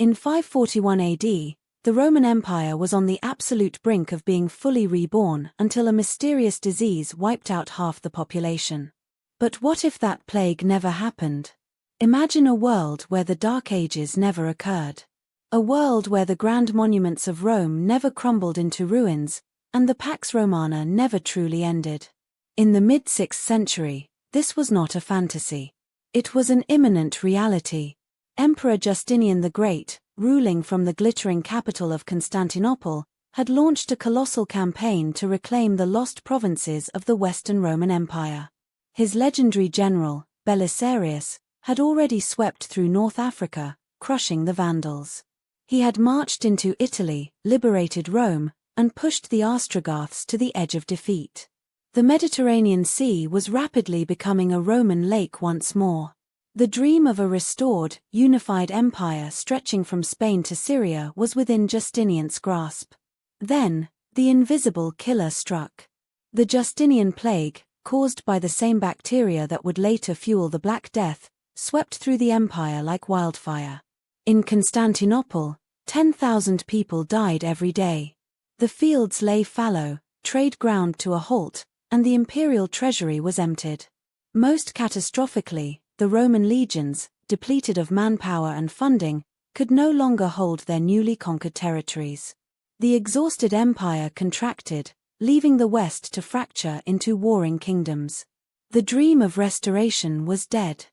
In 541 AD, the Roman Empire was on the absolute brink of being fully reborn until a mysterious disease wiped out half the population. But what if that plague never happened? Imagine a world where the Dark Ages never occurred. A world where the grand monuments of Rome never crumbled into ruins, and the Pax Romana never truly ended. In the mid-6th century, this was not a fantasy. It was an imminent reality. Emperor Justinian the Great, ruling from the glittering capital of Constantinople, had launched a colossal campaign to reclaim the lost provinces of the Western Roman Empire. His legendary general, Belisarius, had already swept through North Africa, crushing the Vandals. He had marched into Italy, liberated Rome, and pushed the Ostrogoths to the edge of defeat. The Mediterranean Sea was rapidly becoming a Roman lake once more. The dream of a restored, unified empire stretching from Spain to Syria was within Justinian's grasp. Then, the invisible killer struck. The Justinian Plague, caused by the same bacteria that would later fuel the Black Death, swept through the empire like wildfire. In Constantinople, 10,000 people died every day. The fields lay fallow, trade ground to a halt, and the imperial treasury was emptied. Most catastrophically, the Roman legions, depleted of manpower and funding, could no longer hold their newly conquered territories. The exhausted empire contracted, leaving the West to fracture into warring kingdoms. The dream of restoration was dead.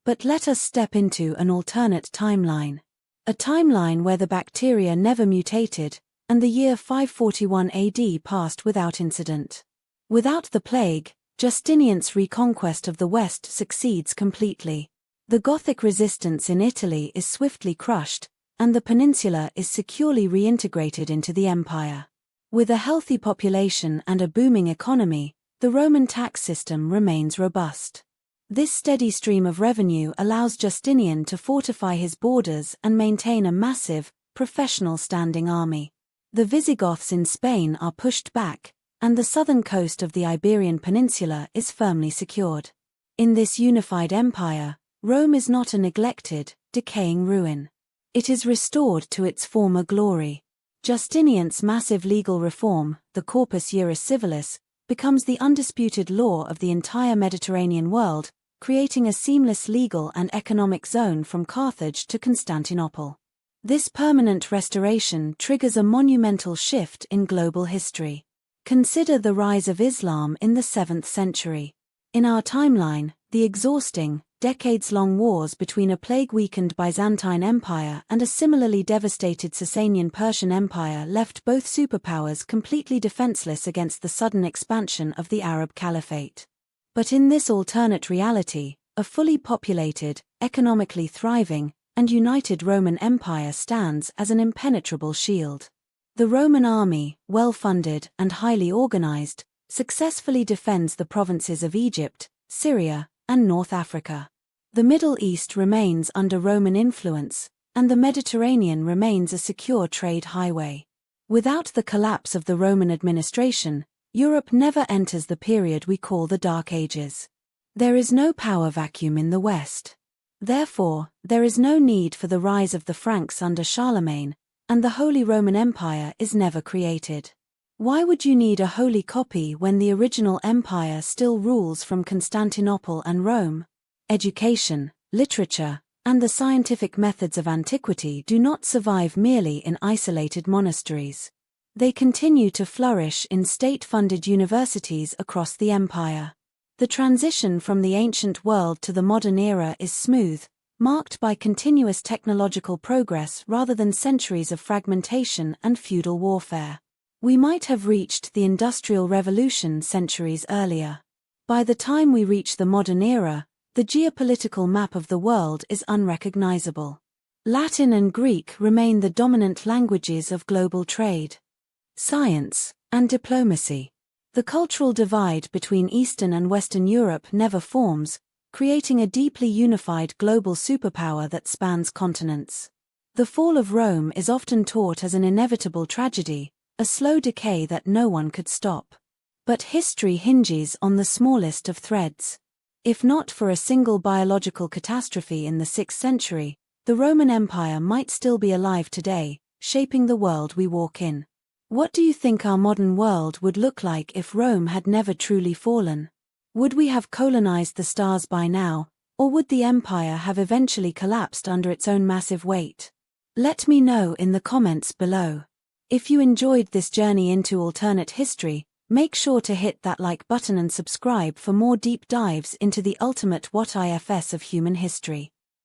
But let us step into an alternate timeline. A timeline where the bacteria never mutated, and the year 541 AD passed without incident. Without the plague, Justinian's reconquest of the West succeeds completely. The Gothic resistance in Italy is swiftly crushed, and the peninsula is securely reintegrated into the empire. With a healthy population and a booming economy, the Roman tax system remains robust. This steady stream of revenue allows Justinian to fortify his borders and maintain a massive, professional standing army. The Visigoths in Spain are pushed back, and the southern coast of the Iberian Peninsula is firmly secured. In this unified empire, Rome is not a neglected, decaying ruin. It is restored to its former glory. Justinian's massive legal reform, the Corpus Juris Civilis, becomes the undisputed law of the entire Mediterranean world, creating a seamless legal and economic zone from Carthage to Constantinople. This permanent restoration triggers a monumental shift in global history. Consider the rise of Islam in the 7th century. In our timeline, the exhausting, decades-long wars between a plague-weakened Byzantine Empire and a similarly devastated Sasanian Persian Empire left both superpowers completely defenseless against the sudden expansion of the Arab Caliphate. But in this alternate reality, a fully populated, economically thriving, and united Roman Empire stands as an impenetrable shield. The Roman army, well-funded and highly organized, successfully defends the provinces of Egypt, Syria, and North Africa. The Middle East remains under Roman influence, and the Mediterranean remains a secure trade highway. Without the collapse of the Roman administration, Europe never enters the period we call the Dark Ages. There is no power vacuum in the West. Therefore, there is no need for the rise of the Franks under Charlemagne, and the Holy Roman Empire is never created. Why would you need a holy copy when the original empire still rules from Constantinople and Rome? Education, literature, and the scientific methods of antiquity do not survive merely in isolated monasteries. They continue to flourish in state-funded universities across the empire. The transition from the ancient world to the modern era is smooth, marked by continuous technological progress rather than centuries of fragmentation and feudal warfare. We might have reached the Industrial Revolution centuries earlier. By the time we reach the modern era, the geopolitical map of the world is unrecognizable. Latin and Greek remain the dominant languages of global trade, science, and diplomacy. The cultural divide between Eastern and Western Europe never forms, creating a deeply unified global superpower that spans continents. The fall of Rome is often taught as an inevitable tragedy, a slow decay that no one could stop. But history hinges on the smallest of threads. If not for a single biological catastrophe in the 6th century, the Roman Empire might still be alive today, shaping the world we walk in. What do you think our modern world would look like if Rome had never truly fallen? Would we have colonized the stars by now, or would the empire have eventually collapsed under its own massive weight? Let me know in the comments below. If you enjoyed this journey into alternate history, make sure to hit that like button and subscribe for more deep dives into the ultimate what ifs of human history.